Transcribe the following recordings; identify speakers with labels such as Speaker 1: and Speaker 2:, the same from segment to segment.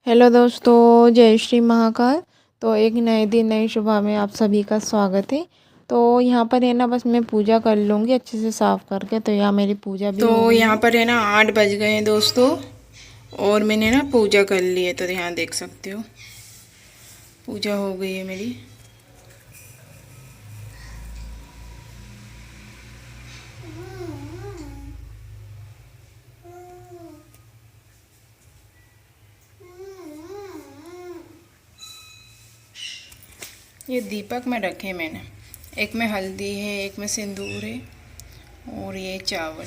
Speaker 1: Hello दोस्तों, जय श्री महाकाल। तो एक नए दिन नई सुबह में आप सभी का स्वागत है। तो यहाँ पर है ना, बस मैं पूजा कर लूँगी अच्छे से साफ़ करके। तो यहाँ मेरी पूजा भी हो
Speaker 2: तो
Speaker 1: गई
Speaker 2: यहाँ
Speaker 1: है।
Speaker 2: पर है ना 8 बज गए हैं दोस्तों। और मैंने ना पूजा कर ली है, तो यहाँ देख सकते हो पूजा हो गई है मेरी। ये दीपक में रखे मैंने, एक में हल्दी है, एक में सिंदूर है, और ये चावल।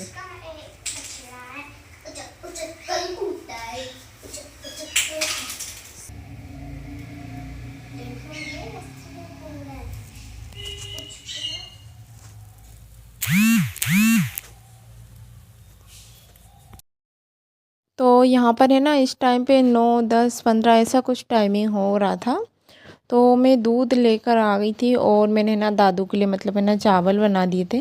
Speaker 1: तो यहाँ पर है ना, इस टाइम पे 9, 10, 15 ऐसा कुछ टाइमिंग हो रहा था। तो मैं दूध लेकर आ गई थी और मैंने ना दादू के लिए मतलब है ना चावल बना दिए थे।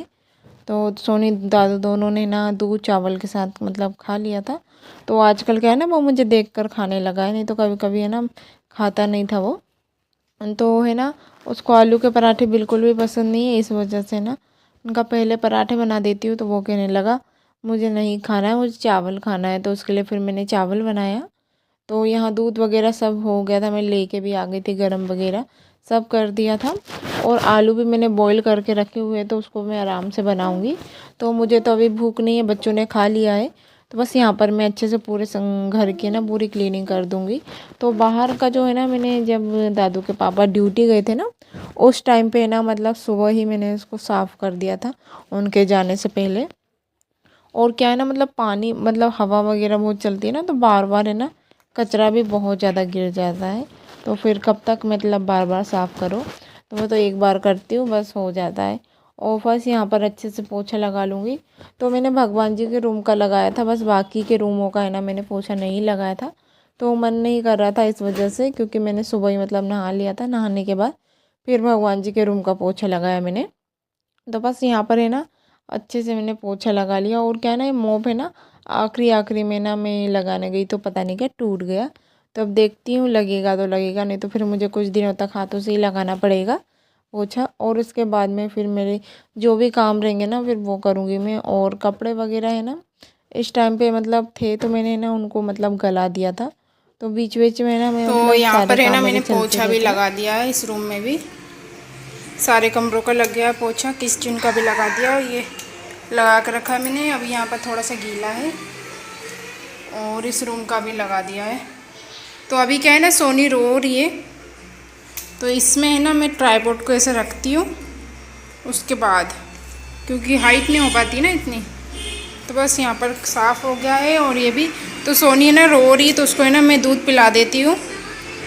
Speaker 1: तो सोनी दादू दोनों ने ना दूध चावल के साथ मतलब खा लिया था। तो आजकल क्या है ना, वो मुझे देखकर खाने लगा है, नहीं तो कभी कभी है ना खाता नहीं था वो। तो है ना, उसको आलू के पराठे बिल्कुल भी पसंद नहीं है। इस वजह से ना उनका पहले पराठे बना देती हूँ, तो वो कहने लगा मुझे नहीं खाना है, मुझे चावल खाना है। तो उसके लिए फिर मैंने चावल बनाया। तो यहाँ दूध वगैरह सब हो गया था, मैं लेके भी आ गई थी, गरम वगैरह सब कर दिया था। और आलू भी मैंने बॉईल करके रखे हुए हैं, तो उसको मैं आराम से बनाऊंगी। तो मुझे तो अभी भूख नहीं है, बच्चों ने खा लिया है। तो बस यहाँ पर मैं अच्छे से पूरे घर की ना पूरी क्लीनिंग कर दूंगी। तो बाहर का जो है ना, मैंने जब दादू के पापा ड्यूटी गए थे ना, उस टाइम पे ना मतलब सुबह ही मैंने उसको साफ़ कर दिया था उनके जाने से पहले। और क्या है ना, मतलब पानी मतलब हवा वगैरह बहुत चलती है ना, तो बार बार है ना कचरा भी बहुत ज़्यादा गिर जाता है। तो फिर कब तक मतलब बार बार साफ़ करो। तो मैं तो एक बार करती हूँ, बस हो जाता है। और बस यहाँ पर अच्छे से पोछा लगा लूँगी। तो मैंने भगवान जी के रूम का लगाया था, बस बाकी के रूमों का है ना मैंने पोछा नहीं लगाया था। तो मन नहीं कर रहा था इस वजह से, क्योंकि मैंने सुबह ही मतलब नहा लिया था, नहाने के बाद फिर भगवान जी के रूम का पोछा लगाया मैंने। तो बस यहाँ पर है ना अच्छे से मैंने पोछा लगा लिया। और क्या है ना, ये मोप है ना आखिरी आखिरी में ना मैं लगाने गई तो पता नहीं क्या टूट गया। तो अब देखती हूँ लगेगा तो लगेगा, नहीं तो फिर मुझे कुछ दिनों तक हाथों से ही लगाना पड़ेगा पोछा। और उसके बाद में फिर मेरे जो भी काम रहेंगे ना फिर वो करूँगी मैं। और कपड़े वगैरह है ना इस टाइम पे मतलब थे, तो मैंने ना उनको मतलब गला दिया था। तो बीच बीच में ना मैं
Speaker 2: तो
Speaker 1: मतलब
Speaker 2: यहाँ
Speaker 1: सारे
Speaker 2: पर है
Speaker 1: काम
Speaker 2: ना
Speaker 1: मेरे
Speaker 2: मैंने
Speaker 1: चलते
Speaker 2: पोछा भी
Speaker 1: रहते हैं।
Speaker 2: लगा दिया है, इस रूम में भी सारे कमरों का लग गया है पोछा, किचन का भी लगा दिया, और ये लगा कर रखा है मैंने। अभी यहाँ पर थोड़ा सा गीला है, और इस रूम का भी लगा दिया है। तो अभी क्या है ना, सोनी रो रही है, तो इसमें है ना मैं ट्राइपॉड को ऐसे रखती हूँ उसके बाद, क्योंकि हाइट नहीं हो पाती ना इतनी। तो बस यहाँ पर साफ़ हो गया है। और ये भी तो सोनी है ना रो रही, तो उसको है ना मैं दूध पिला देती हूँ।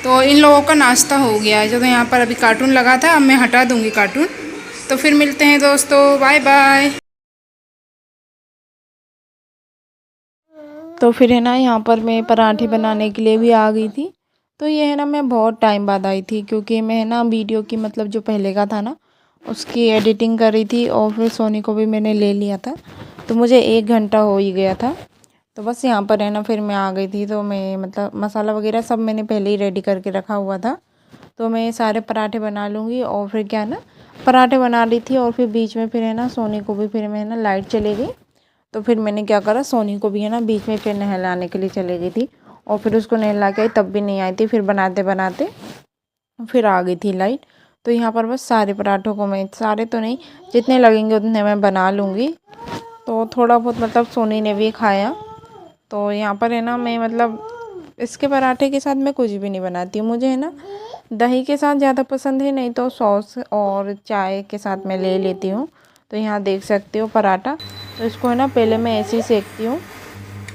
Speaker 2: तो इन लोगों का नाश्ता हो गया है। जो यहाँ पर अभी कार्टून लगा था, अब मैं हटा दूँगी कार्टून। तो फिर मिलते हैं दोस्तों, बाय बाय।
Speaker 1: तो फिर है ना यहाँ पर मैं पराठे बनाने के लिए भी आ गई थी। तो ये है ना मैं बहुत टाइम बाद आई थी, क्योंकि मैं है ना वीडियो की मतलब जो पहले का था ना उसकी एडिटिंग कर रही थी। और फिर सोनी को भी मैंने ले लिया था, तो मुझे 1 घंटा हो ही गया था। तो बस यहाँ पर है ना फिर मैं आ गई थी। तो मैं मतलब मसाला वगैरह सब मैंने पहले ही रेडी करके रखा हुआ था। तो मैं सारे पराठे बना लूँगी। और फिर क्या है ना, पराठे बना ली थी, और फिर बीच में फिर है ना सोनी को भी फिर मैं ना लाइट चली गई। तो फिर मैंने क्या करा, सोनी को भी है ना बीच में फिर नहलाने के लिए चली गई थी। और फिर उसको नहला के आई, तब भी नहीं आई थी। फिर बनाते बनाते फिर आ गई थी लाइट। तो यहाँ पर बस सारे पराठों को मैं, सारे तो नहीं, जितने लगेंगे उतने मैं बना लूँगी। तो थोड़ा बहुत मतलब सोनी ने भी खाया। तो यहाँ पर है ना मैं मतलब इसके पराठे के साथ मैं कुछ भी नहीं बनाती हूँ। मुझे है ना दही के साथ ज़्यादा पसंद है, नहीं तो सॉस और चाय के साथ मैं ले लेती हूँ। तो यहाँ देख सकते हो पराठा। तो इसको है ना पहले मैं ऐसे ही सेकती हूँ।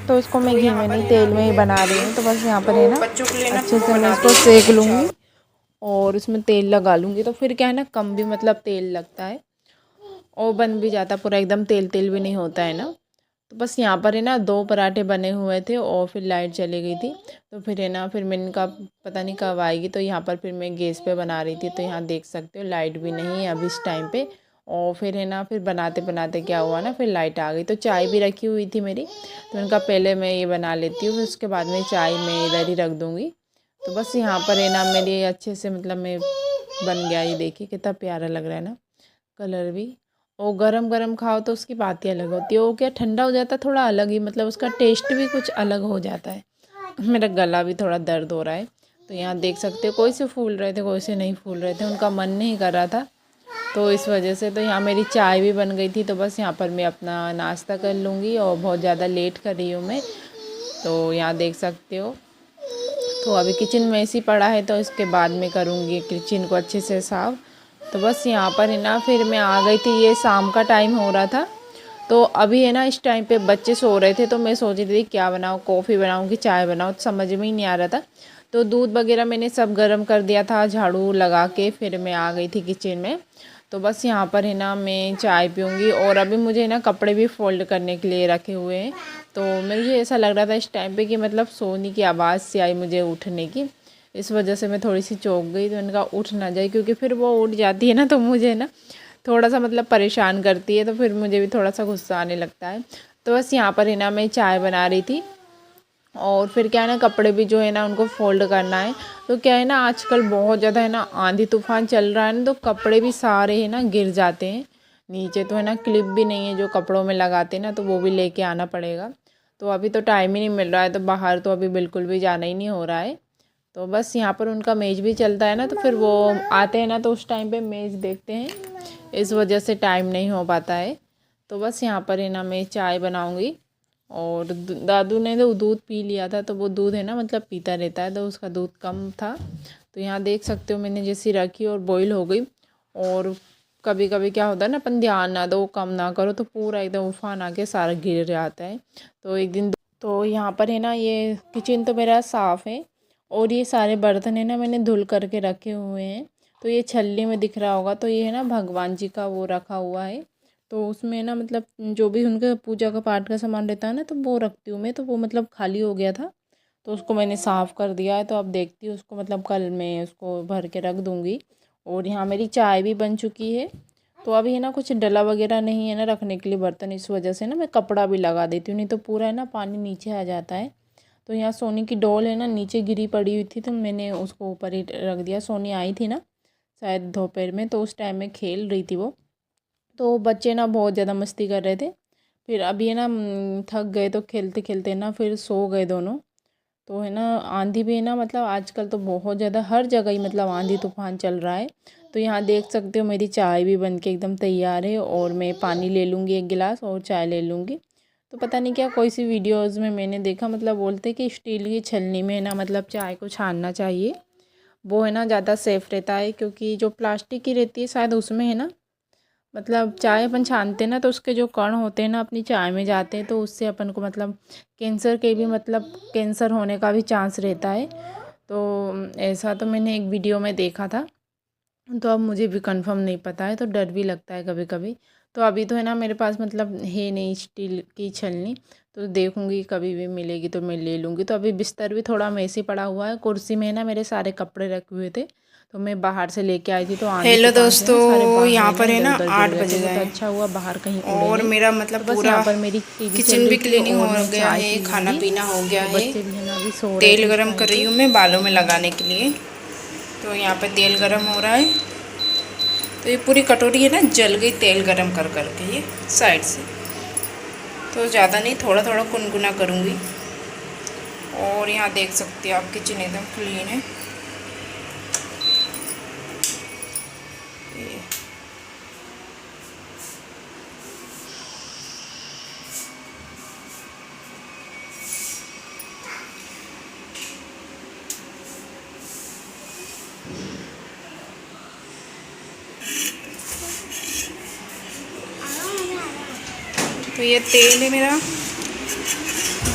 Speaker 1: तो इसको मैं
Speaker 2: तो
Speaker 1: घी
Speaker 2: यहाँ
Speaker 1: में
Speaker 2: पर
Speaker 1: नहीं,
Speaker 2: है ना
Speaker 1: तेल
Speaker 2: अभी
Speaker 1: में ही
Speaker 2: मैं
Speaker 1: बना रही हूँ। तो बस यहाँ पर है
Speaker 2: तो
Speaker 1: ना
Speaker 2: बच्चों के लिए ना
Speaker 1: अच्छे
Speaker 2: वो
Speaker 1: से मैं
Speaker 2: बना
Speaker 1: इसको
Speaker 2: दिए
Speaker 1: सेक
Speaker 2: मैंने
Speaker 1: लूँगी।
Speaker 2: चावल।
Speaker 1: और इसमें तेल लगा लूँगी, तो फिर क्या है ना कम भी मतलब तेल लगता है, और बन भी जाता पूरा एकदम, तेल तेल भी नहीं होता है ना। तो बस यहाँ पर है ना 2 पराठे बने हुए थे, और फिर लाइट चली गई थी। तो फिर है ना फिर मैंने कहा पता नहीं कब आएगी। तो यहाँ पर फिर मैं गैस पे बना रही थी। तो यहाँ देख सकते हो लाइट भी नहीं है अभी इस टाइम पे। और फिर है ना फिर बनाते बनाते क्या हुआ ना, फिर लाइट आ गई। तो चाय भी रखी हुई थी मेरी, तो मैंने कहा पहले मैं ये बना लेती हूँ, फिर उसके बाद में चाय मैं इधर ही रख दूँगी। तो बस यहाँ पर है ना मेरी अच्छे से मतलब मैं बन गया। ये देखिए कितना प्यारा लग रहा है ना कलर भी। और गरम गरम खाओ तो उसकी बात ही अलग होती है। वो क्या ठंडा हो जाता है थोड़ा अलग ही, मतलब उसका टेस्ट भी कुछ अलग हो जाता है। मेरा गला भी थोड़ा दर्द हो रहा है। तो यहाँ देख सकते हो कोई से फूल रहे थे कोई से नहीं फूल रहे थे, उनका मन नहीं कर रहा था, तो इस वजह से। तो यहाँ मेरी चाय भी बन गई थी, तो बस यहाँ पर मैं अपना नाश्ता कर लूँगी। और बहुत ज़्यादा लेट कर रही हूँ मैं, तो यहाँ देख सकते हो। तो अभी किचन में ऐसे ही पड़ा है, तो इसके बाद में करूँगी किचन को अच्छे से साफ़। तो बस यहाँ पर है ना फिर मैं आ गई थी। ये शाम का टाइम हो रहा था, तो अभी है ना इस टाइम पे बच्चे सो रहे थे, तो मैं सोच रही थी क्या बनाऊँ, कॉफ़ी बनाऊँ कि चाय बनाऊँ, तो समझ में ही नहीं आ रहा था। तो दूध वगैरह मैंने सब गर्म कर दिया था झाड़ू लगा के, फिर मैं आ गई थी किचन में। तो बस यहाँ पर है ना मैं चाय पीऊँगी। और अभी मुझे ना कपड़े भी फ़ोल्ड करने के लिए रखे हुए हैं। तो मुझे ऐसा लग रहा था इस टाइम पे कि मतलब सोने की आवाज़ से आई मुझे उठने की, इस वजह से मैं थोड़ी सी चौंक गई। तो मैंने कहा उठ ना जाए, क्योंकि फिर वो उठ जाती है ना तो मुझे ना थोड़ा सा मतलब परेशान करती है, तो फिर मुझे भी थोड़ा सा गुस्सा आने लगता है। तो बस यहाँ पर है ना मैं चाय बना रही थी। और फिर क्या है ना कपड़े भी जो है ना उनको फ़ोल्ड करना है। तो क्या है ना आजकल बहुत ज़्यादा है ना आंधी तूफान चल रहा है ना, तो कपड़े भी सारे है ना गिर जाते हैं नीचे। तो है ना क्लिप भी नहीं है जो कपड़ों में लगाते हैं ना, तो वो भी लेके आना पड़ेगा। तो अभी तो टाइम ही नहीं मिल रहा है, तो बाहर तो अभी बिल्कुल भी जाना ही नहीं हो रहा है। तो बस यहाँ पर उनका मैच भी चलता है ना, तो फिर वो आते हैं ना तो उस टाइम पे मैच देखते हैं, इस वजह से टाइम नहीं हो पाता है। तो बस यहाँ पर है ना मैं चाय बनाऊँगी। और दादू ने तो दूध पी लिया था, तो वो दूध है ना मतलब पीता रहता है, तो उसका दूध कम था। तो यहाँ देख सकते हो मैंने जैसी रखी और बॉईल हो गई। और कभी कभी क्या होता है ना अपन ध्यान ना दो कम ना करो, तो पूरा एकदम उफान आके सारा गिर जाता है। तो एक दिन तो यहाँ पर है ना ये किचन तो मेरा साफ़ है, और ये सारे बर्तन है ना मैंने धुल करके रखे हुए हैं। तो ये छल्ली में दिख रहा होगा, तो ये है ना भगवान जी का वो रखा हुआ है। तो उसमें ना मतलब जो भी उनके पूजा का पाठ का सामान रहता है ना, तो वो रखती हूँ मैं। तो वो मतलब खाली हो गया था, तो उसको मैंने साफ़ कर दिया है। तो अब देखती हूँ उसको मतलब कल मैं उसको भर के रख दूँगी। और यहाँ मेरी चाय भी बन चुकी है। तो अभी है ना कुछ डला वगैरह नहीं है ना रखने के लिए बर्तन, इस वजह से ना मैं कपड़ा भी लगा देती हूँ, नहीं तो पूरा है ना पानी नीचे आ जाता है। तो यहाँ सोनी की डॉल है ना नीचे गिरी पड़ी हुई थी, तो मैंने उसको ऊपर ही रख दिया। सोनी आई थी ना शायद दोपहर में, तो उस टाइम में खेल रही थी वो। तो बच्चे ना बहुत ज़्यादा मस्ती कर रहे थे। फिर अभी है ना थक गए, तो खेलते खेलते ना फिर सो गए दोनों। तो है ना आंधी भी है ना मतलब आजकल तो बहुत ज़्यादा हर जगह ही मतलब आंधी तूफान चल रहा है। तो यहाँ देख सकते हो मेरी चाय भी बन के एकदम तैयार है। और मैं पानी ले लूँगी एक गिलास और चाय ले लूँगी। तो पता नहीं क्या कोई सी वीडियोज़ में मैंने देखा, मतलब बोलते कि स्टील की छलनी में ना मतलब चाय को छानना चाहिए, वो है ना ज़्यादा सेफ़ रहता है। क्योंकि जो प्लास्टिक की रहती है शायद उसमें है ना मतलब चाय अपन छानते हैं ना, तो उसके जो कण होते हैं ना अपनी चाय में जाते हैं, तो उससे अपन को मतलब कैंसर के भी मतलब कैंसर होने का भी चांस रहता है। तो ऐसा तो मैंने एक वीडियो में देखा था। तो अब मुझे भी कंफर्म नहीं पता है, तो डर भी लगता है कभी कभी। तो अभी तो है ना मेरे पास मतलब है नहीं स्टील की छलनी, तो देखूंगी कभी भी मिलेगी तो मैं ले लूँगी। तो अभी बिस्तर भी थोड़ा मेसी पड़ा हुआ है, कुर्सी में ना मेरे सारे कपड़े रखे हुए थे, तो मैं बाहर से लेके आई थी। तो आंधी
Speaker 2: हेलो
Speaker 1: तूफान से ना सारे
Speaker 2: दोस्तों,
Speaker 1: बाहर
Speaker 2: यहाँ
Speaker 1: है ना
Speaker 2: पर है
Speaker 1: इधर
Speaker 2: ना
Speaker 1: उधर गिर
Speaker 2: 8
Speaker 1: गए थे,
Speaker 2: बज
Speaker 1: वो
Speaker 2: गए
Speaker 1: तो
Speaker 2: हैं
Speaker 1: अच्छा हुआ बाहर कहीं उड़े
Speaker 2: और
Speaker 1: नहीं।
Speaker 2: मेरा
Speaker 1: तो
Speaker 2: मतलब
Speaker 1: बस
Speaker 2: पूरा
Speaker 1: यहाँ पर मेरी टीवी चल
Speaker 2: किचन
Speaker 1: रही
Speaker 2: भी
Speaker 1: थी
Speaker 2: क्लीनिंग
Speaker 1: और
Speaker 2: हो
Speaker 1: मैं
Speaker 2: गया
Speaker 1: चाय
Speaker 2: है,
Speaker 1: पी रही
Speaker 2: खाना
Speaker 1: थी।
Speaker 2: पीना हो गया
Speaker 1: तो
Speaker 2: है।
Speaker 1: बच्चे भी है ना अभी सो रहे
Speaker 2: तेल
Speaker 1: थे इस
Speaker 2: गरम
Speaker 1: टाइम
Speaker 2: कर रही
Speaker 1: पे।
Speaker 2: हूँ मैं बालों में लगाने के लिए। तो यहाँ पे तेल गरम हो रहा है। तो ये पूरी कटोरी है ना जल गई तेल गरम कर करके ये साइड से। तो ज़्यादा नहीं, थोड़ा थोड़ा गुनगुना करूँगी। और यहाँ देख सकते हैं आप किचन एकदम क्लीन है। ये तो ये तेल है मेरा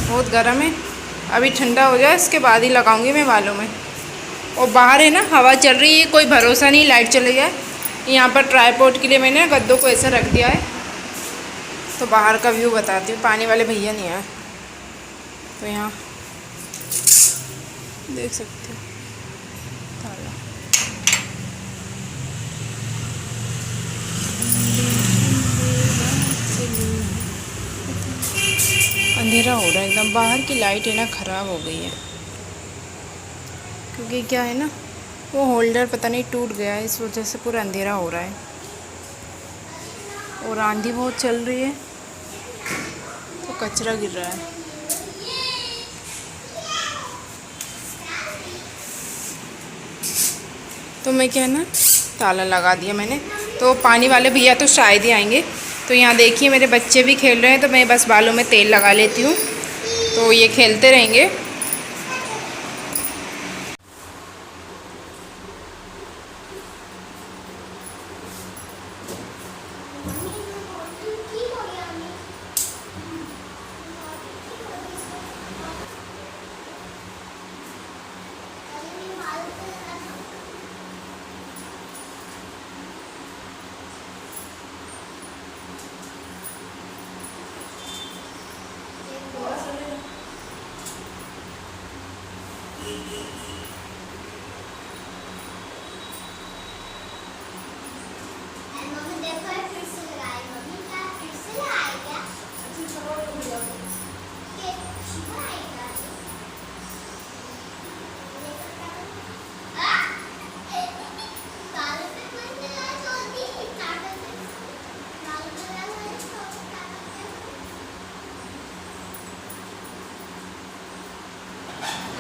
Speaker 2: बहुत गर्म है, अभी ठंडा हो जाए इसके बाद ही लगाऊंगी मैं बालों में। और बाहर है ना हवा चल रही है, कोई भरोसा नहीं लाइट चली जाए। यहाँ पर ट्राईपोड के लिए मैंने गद्दों को ऐसा रख दिया है। तो बाहर का व्यू बताती हूँ, पानी वाले भैया नहीं आए। तो यहाँ देख सकते हो ताला। अंधेरा हो रहा है एकदम, बाहर की लाइट है ना ख़राब हो गई है। क्योंकि क्या है ना, वो होल्डर पता नहीं टूट गया है, इस वजह से पूरा अंधेरा हो रहा है और आंधी बहुत चल रही है तो कचरा गिर रहा है। तो मैं क्या है ना, ताला लगा दिया मैंने। तो पानी वाले भैया तो शायद ही आएंगे। तो यहाँ देखिए मेरे बच्चे भी खेल रहे हैं, तो मैं बस बालों में तेल लगा लेती हूँ, तो ये खेलते रहेंगे।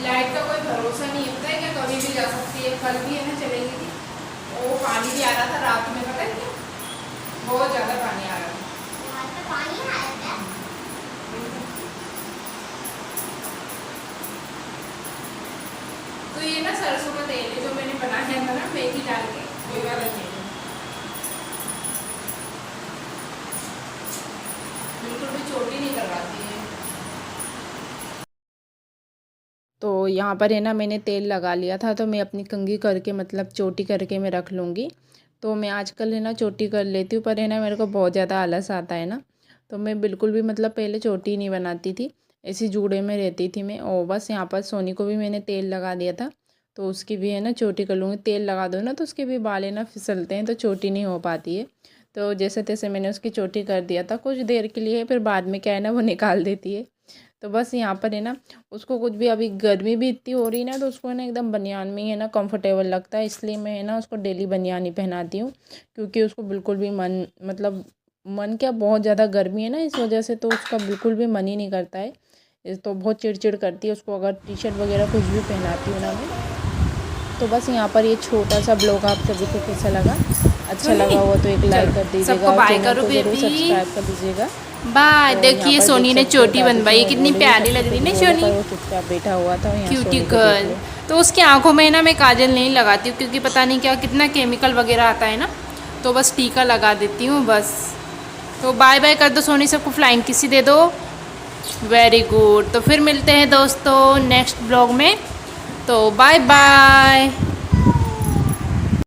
Speaker 2: लाइट का कोई भरोसा नहीं होता है, क्या कभी भी जा सकती है। कल भी है ना चलेगी थी, वो पानी भी आ रहा था रात में, पता है क्या, बहुत ज़्यादा पानी आ रहा था। तो ये ना सरसों का तेल है जो मैंने बनाया था ना, मेथी डाल के, वही वाला तेल है। बिल्कुल भी चोटी नहीं करवाती है। तो यहाँ पर है ना मैंने तेल लगा लिया था, तो मैं अपनी कंघी करके मतलब चोटी करके मैं रख लूँगी। तो मैं आजकल है ना चोटी कर लेती हूँ, पर है ना मेरे को बहुत ज़्यादा आलस आता है ना, तो मैं बिल्कुल भी मतलब पहले चोटी नहीं बनाती थी, ऐसी जूड़े में रहती थी मैं। और बस यहाँ पर सोनी को भी मैंने तेल लगा दिया था, तो उसकी भी है ना चोटी कर लूँगी। तेल लगा दो ना तो उसके भी बाल है ना फिसलते हैं, तो चोटी नहीं हो पाती है। तो जैसे तैसे मैंने उसकी चोटी कर दिया था कुछ देर के लिए, फिर बाद में क्या है ना वो निकाल देती है। तो बस यहाँ पर है ना उसको कुछ भी, अभी गर्मी भी इतनी हो रही है ना, तो उसको है ना एकदम बनियान में ही है ना कंफर्टेबल लगता है, इसलिए मैं है ना उसको डेली बनियान ही पहनाती हूँ। क्योंकि उसको बिल्कुल भी मन क्या, बहुत ज़्यादा गर्मी है ना, इस वजह से तो उसका बिल्कुल भी मन ही नहीं करता है। तो बहुत चिड़चिड़ करती है उसको अगर टी शर्ट वगैरह कुछ भी पहनाती हूँ ना मैं। तो बस यहाँ पर ये छोटा सा ब्लॉग आप सभी को कैसा लगा, अच्छा लगा हुआ तो एक लाइक कर दीजिएगा और चैनल को जरूर सब्सक्राइब कर दीजिएगा।
Speaker 3: बाय।
Speaker 2: तो
Speaker 3: देखिए
Speaker 2: यहाँ पर
Speaker 3: सोनी
Speaker 2: देख
Speaker 3: ने
Speaker 2: सकते हो
Speaker 3: चोटी
Speaker 2: दादी
Speaker 3: बनवाई,
Speaker 2: की
Speaker 3: कितनी
Speaker 2: मोड़
Speaker 3: प्यारी लग रही है ना सोनी,
Speaker 2: पर वो चुपचाप बैठा हुआ था। और यहाँ
Speaker 3: क्यूटी
Speaker 2: सोनी को देख
Speaker 3: गर्ल।
Speaker 2: लो।
Speaker 3: तो उसकी आंखों में ना मैं काजल नहीं लगाती हूँ, क्योंकि पता नहीं क्या कितना केमिकल वगैरह आता है ना, तो बस टीका लगा देती हूँ बस। तो बाय बाय कर दो सोनी, सबको फ्लाइंग किसी दे दो। Very good. तो फिर मिलते हैं दोस्तों नेक्स्ट ब्लॉग में, तो बाय बाय।